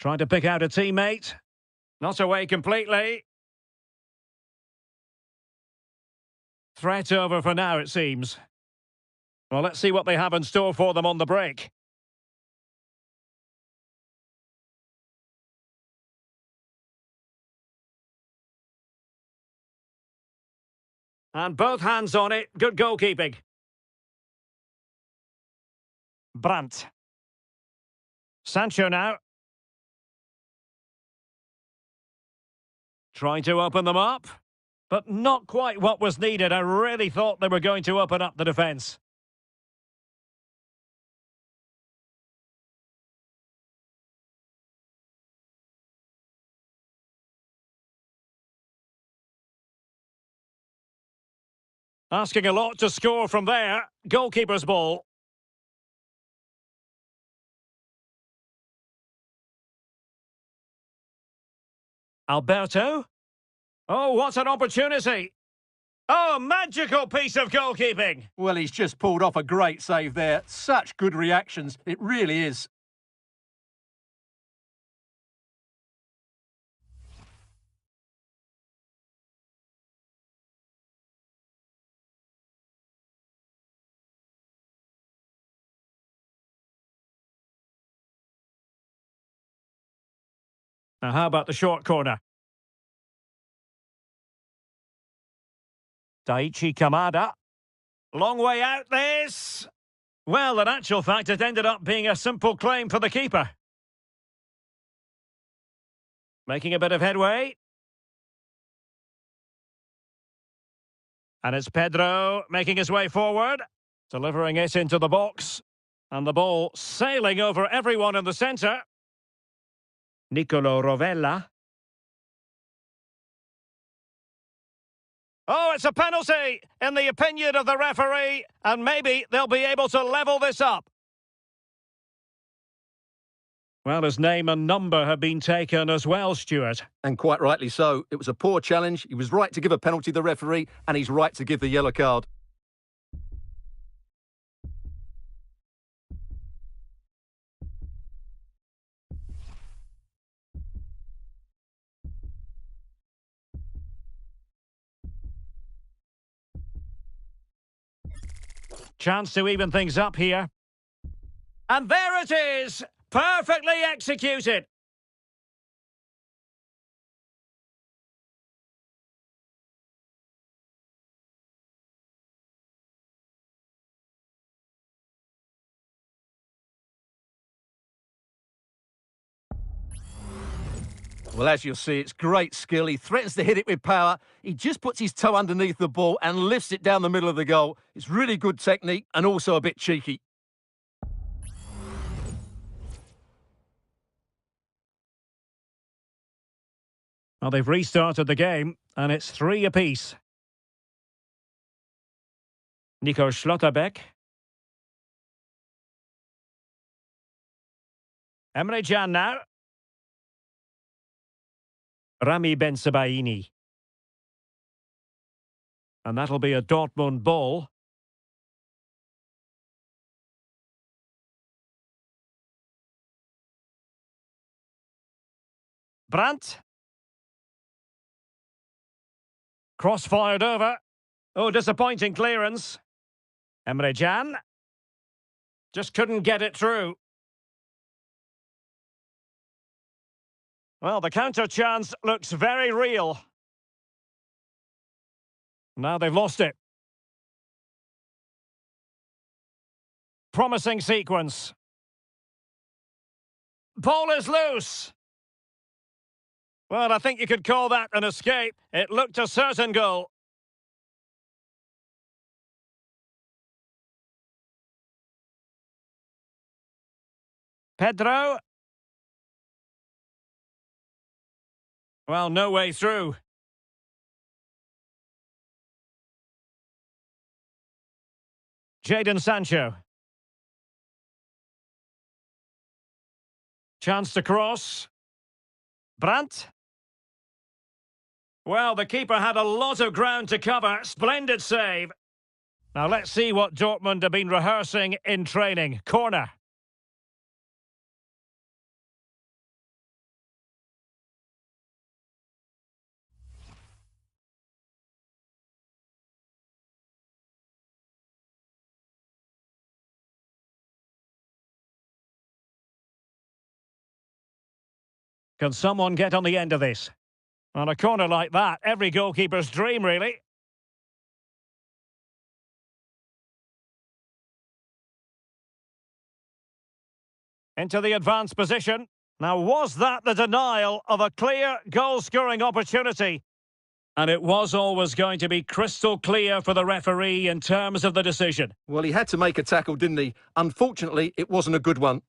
Trying to pick out a teammate. Not away completely. Threat over for now, it seems. Well, let's see what they have in store for them on the break. And both hands on it. Good goalkeeping. Brandt. Sancho now. Trying to open them up. But not quite what was needed. I really thought they were going to open up the defence. Asking a lot to score from there. Goalkeeper's ball. Alberto. Oh, what an opportunity. Oh, magical piece of goalkeeping. Well, he's just pulled off a great save there. Such good reactions. It really is. Now, how about the short corner? Daichi Kamada. Long way out this. Well, in actual fact, it ended up being a simple claim for the keeper. Making a bit of headway. And it's Pedro making his way forward. Delivering it into the box. And the ball sailing over everyone in the centre. Nicolo Rovella. Oh, it's a penalty, in the opinion of the referee, and maybe they'll be able to level this up. Well, his name and number have been taken as well, Stuart. And quite rightly so. It was a poor challenge. He was right to give a penalty to the referee, and he's right to give the yellow card. Chance to even things up here. And there it is! Perfectly executed! Well, as you'll see, it's great skill. He threatens to hit it with power. He just puts his toe underneath the ball and lifts it down the middle of the goal. It's really good technique and also a bit cheeky. Well, they've restarted the game, and it's 3 apiece. Nico Schlotterbeck. Emre Can now. Rami Bensebaini. And that'll be a Dortmund ball. Brandt. Cross-fired over. Oh, disappointing clearance. Emre Can. Just couldn't get it through. Well, the counter chance looks very real. Now they've lost it. Promising sequence. Ball is loose. Well, I think you could call that an escape. It looked a certain goal. Pedro. Well, no way through. Jadon Sancho. Chance to cross. Brandt. Well, the keeper had a lot of ground to cover. Splendid save. Now let's see what Dortmund have been rehearsing in training. Corner. Can someone get on the end of this? On a corner like that, every goalkeeper's dream, really. Into the advanced position. Now, was that the denial of a clear goal-scoring opportunity? And it was always going to be crystal clear for the referee in terms of the decision. Well, he had to make a tackle, didn't he? Unfortunately, it wasn't a good one.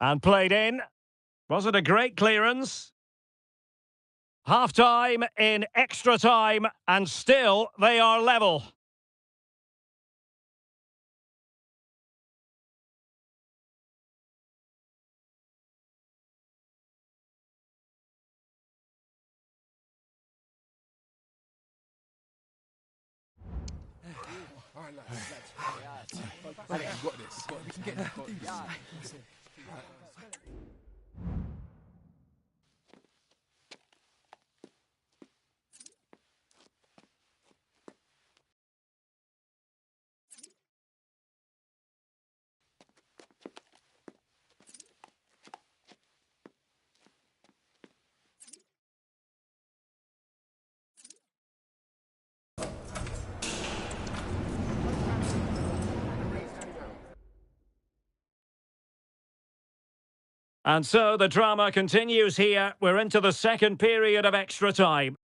And played in. Was it a great clearance? Half-time in extra time, and still they are level. And so the drama continues here. We're into the second period of extra time.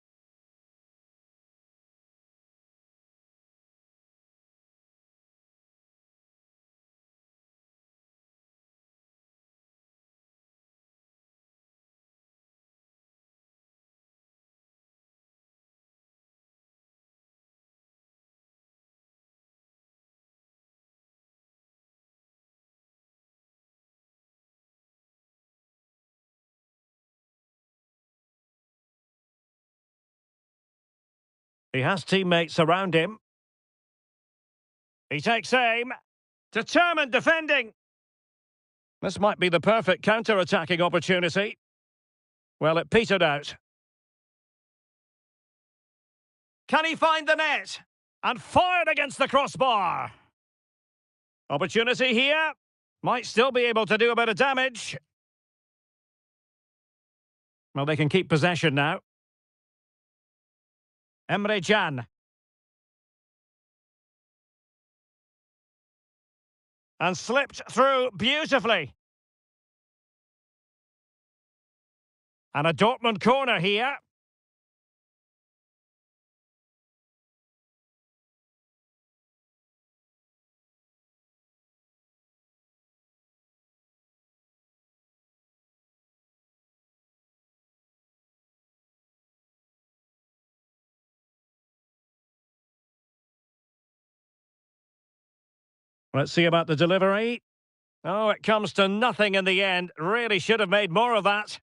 He has teammates around him. He takes aim. Determined defending. This might be the perfect counter-attacking opportunity. Well, it petered out. Can he find the net? And fired against the crossbar. Opportunity here. Might still be able to do a bit of damage. Well, they can keep possession now. Emre Can. And slipped through beautifully. And a Dortmund corner here. Let's see about the delivery. Oh, it comes to nothing in the end. Really should have made more of that.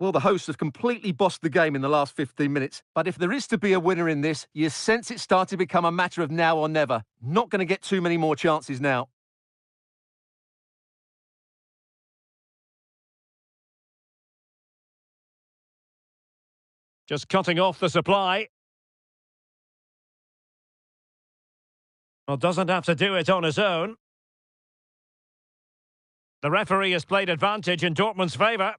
Well, the hosts have completely bossed the game in the last 15 minutes. But if there is to be a winner in this, you sense it's starting to become a matter of now or never. Not going to get too many more chances now. Just cutting off the supply. Well, doesn't have to do it on his own. The referee has played advantage in Dortmund's favour.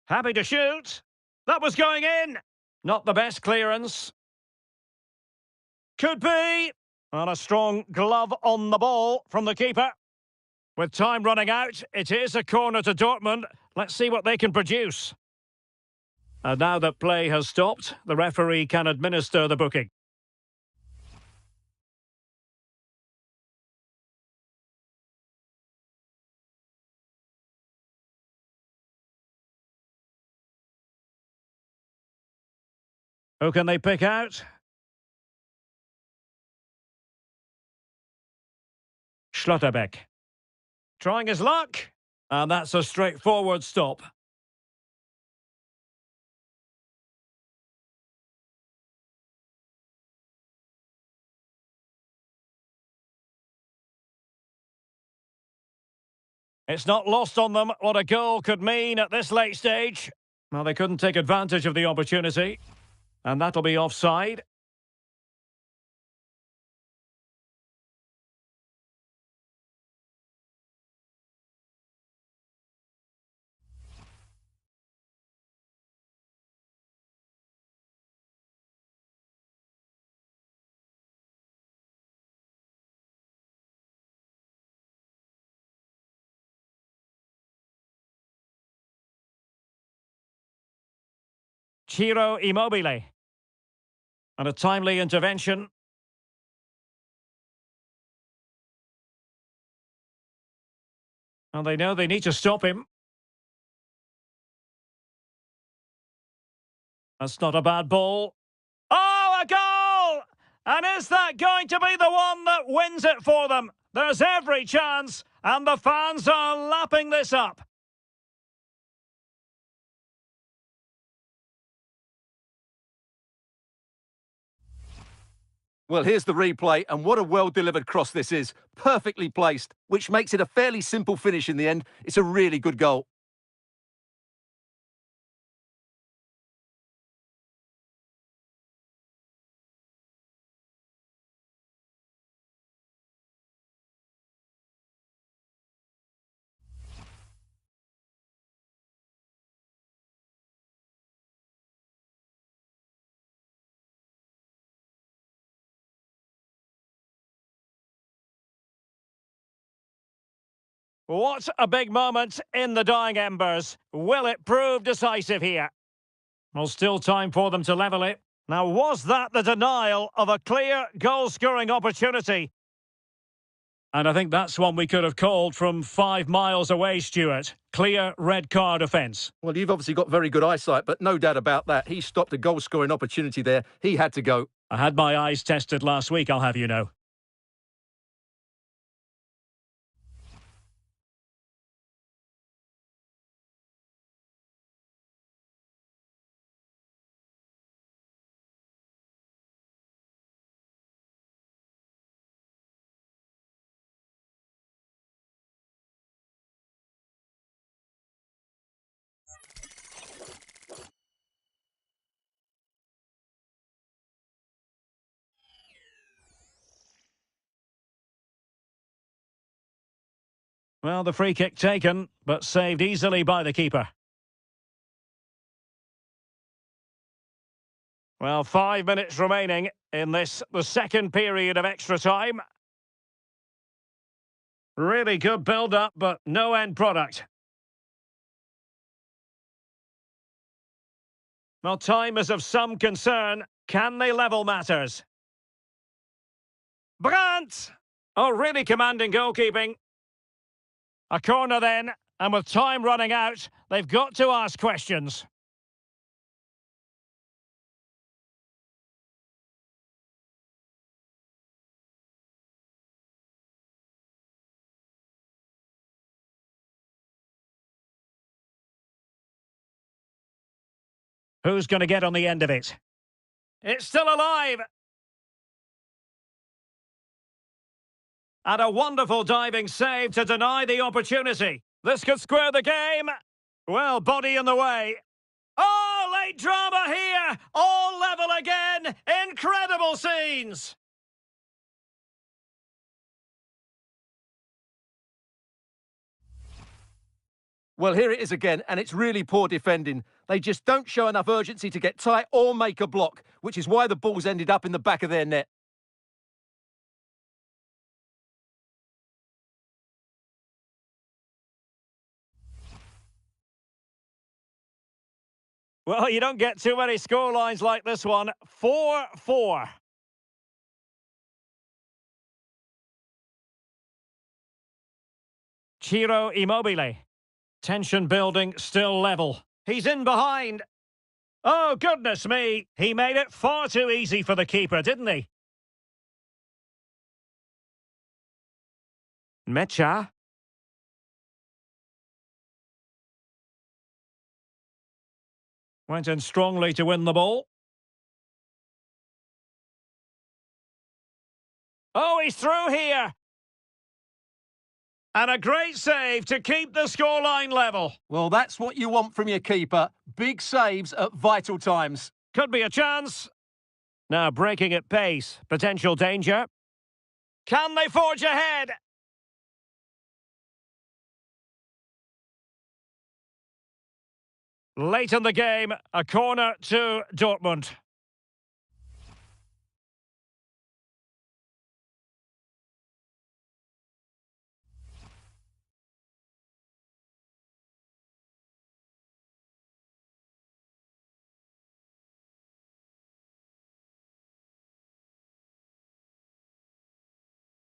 Happy to shoot. That was going in. Not the best clearance. Could be. And a strong glove on the ball from the keeper. With time running out, it is a corner to Dortmund. Let's see what they can produce. And now that play has stopped, the referee can administer the booking. Who can they pick out? Schlotterbeck. Trying his luck. And that's a straightforward stop. It's not lost on them what a goal could mean at this late stage. Well, they couldn't take advantage of the opportunity. And that'll be offside. Ciro Immobile. And a timely intervention. And they know they need to stop him. That's not a bad ball. Oh, a goal! And is that going to be the one that wins it for them? There's every chance, and the fans are lapping this up. Well, here's the replay, and what a well-delivered cross this is. Perfectly placed, which makes it a fairly simple finish in the end. It's a really good goal. What a big moment in the dying embers. Will it prove decisive here? Well, still time for them to level it. Now, was that the denial of a clear goal-scoring opportunity? And I think that's one we could have called from 5 miles away, Stuart. Clear red card offence. Well, you've obviously got very good eyesight, but no doubt about that. He stopped a goal-scoring opportunity there. He had to go. I had my eyes tested last week, I'll have you know. Well, the free kick taken, but saved easily by the keeper. Well, 5 minutes remaining in this, the second period of extra time. Really good build-up, but no end product. Well, time is of some concern. Can they level matters? Brandt! Oh, really commanding goalkeeping. A corner then, and with time running out, they've got to ask questions. Who's going to get on the end of it? It's still alive! And a wonderful diving save to deny the opportunity. This could square the game. Well, body in the way. Oh, late drama here! All level again! Incredible scenes! Well, here it is again, and it's really poor defending. They just don't show enough urgency to get tight or make a block, which is why the ball's ended up in the back of their net. Well, you don't get too many scorelines like this one. 4-4. Ciro Immobile. Tension building, still level. He's in behind. Oh, goodness me. He made it far too easy for the keeper, didn't he? Mecha. Went in strongly to win the ball. Oh, he's through here. And a great save to keep the scoreline level. Well, that's what you want from your keeper. Big saves at vital times. Could be a chance. Now breaking at pace. Potential danger. Can they forge ahead? Late in the game, a corner to Dortmund.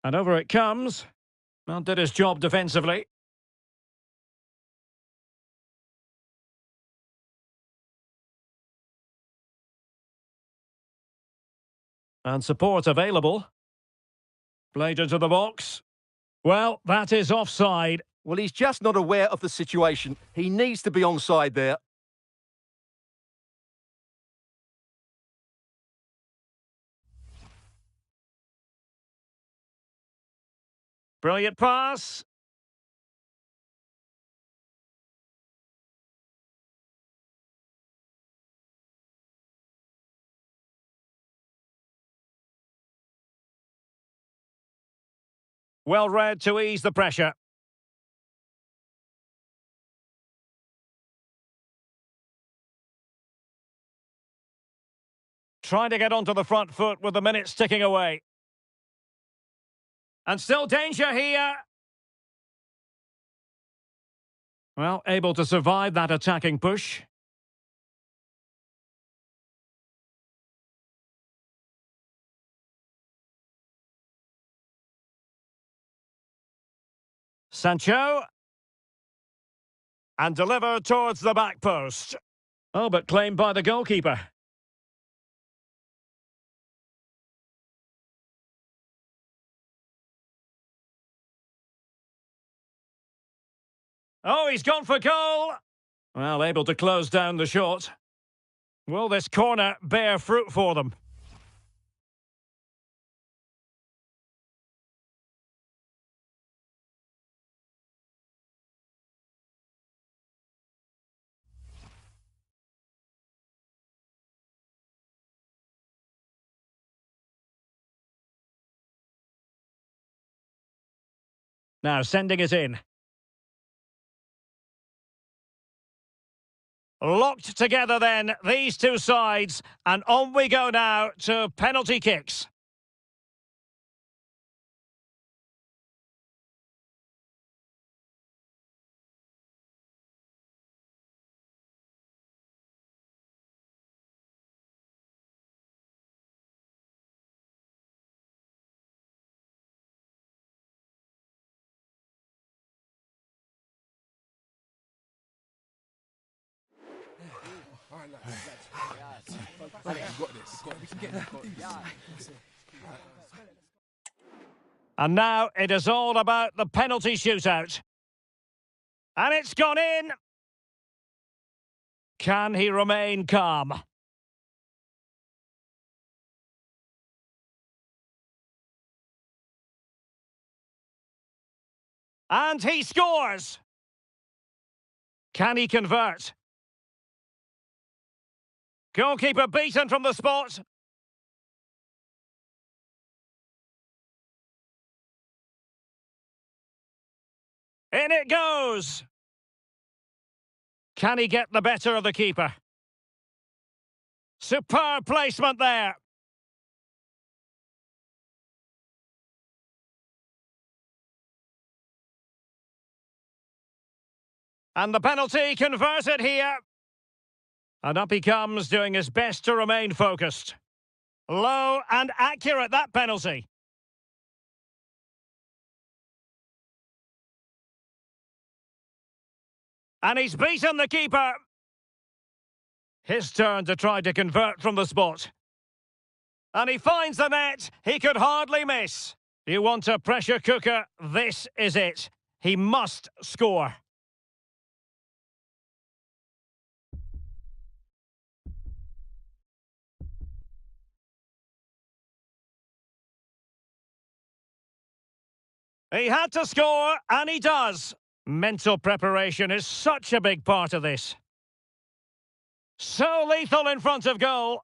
And over it comes. Well, did his job defensively. And support available. Played into the box. Well, that is offside. Well, he's just not aware of the situation. He needs to be onside there. Brilliant pass. Well read to ease the pressure. Trying to get onto the front foot with the minutes ticking away. And still danger here. Well, able to survive that attacking push. Sancho. And delivered towards the back post. Oh, but claimed by the goalkeeper. Oh, he's gone for goal. Well, able to close down the shot. Will this corner bear fruit for them? Now sending it in. Locked together then, these two sides, and on we go now to penalty kicks. And now it is all about the penalty shootout. And it's gone in. Can he remain calm? And he scores! Can he convert? Goalkeeper beaten from the spot. In it goes! Can he get the better of the keeper? Superb placement there. And the penalty converted here. And up he comes, doing his best to remain focused. Low and accurate, that penalty. And he's beaten the keeper. His turn to try to convert from the spot. And he finds the net. He could hardly miss. You want a pressure cooker? This is it. He must score. He had to score, and he does. Mental preparation is such a big part of this. So lethal in front of goal.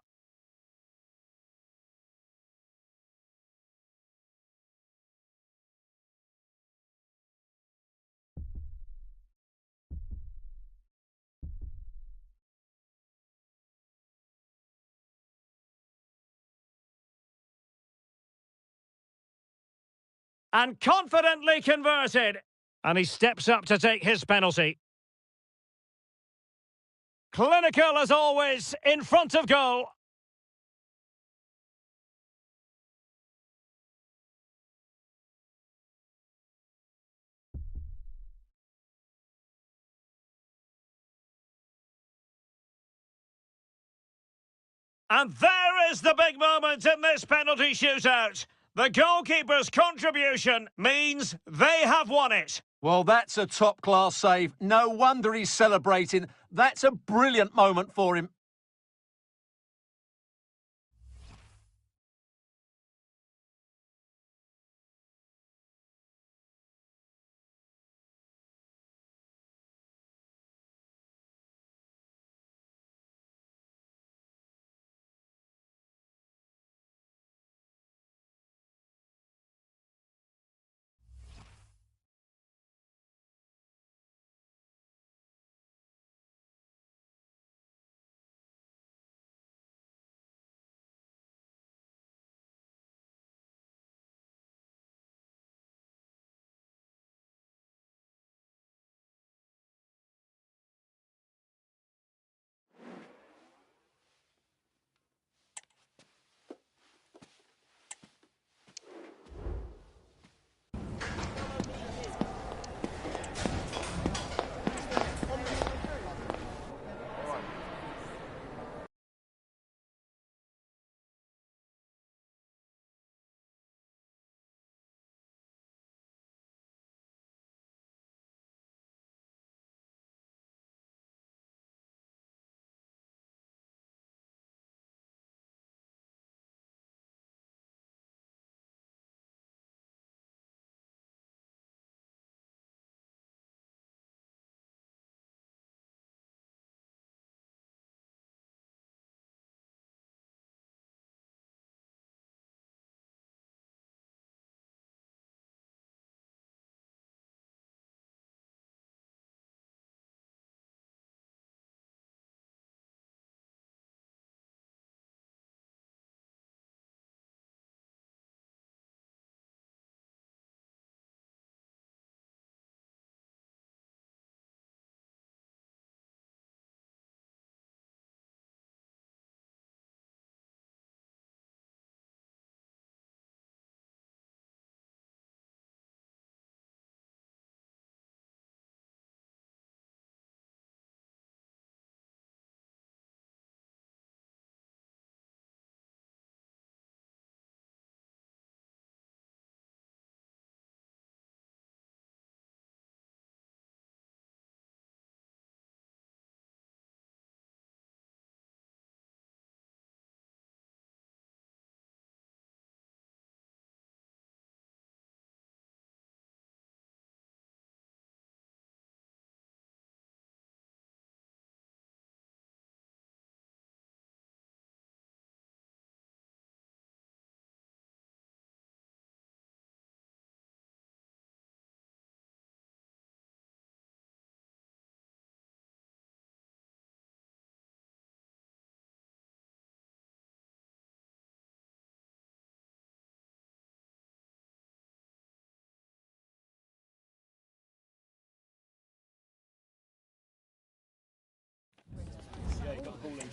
And confidently converted. And he steps up to take his penalty. Clinical as always, in front of goal. And there is the big moment in this penalty shootout. The goalkeeper's contribution means they have won it. Well, that's a top-class save. No wonder he's celebrating. That's a brilliant moment for him.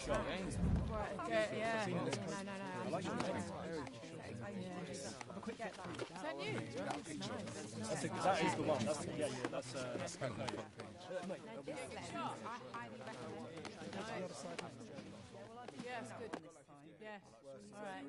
Yeah. No. Have a quick get that. Is that you? That's nice. That is the one. That's kind of I highly recommend it. Yes, good. Yes. All right.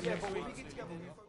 Yeah, but we get together.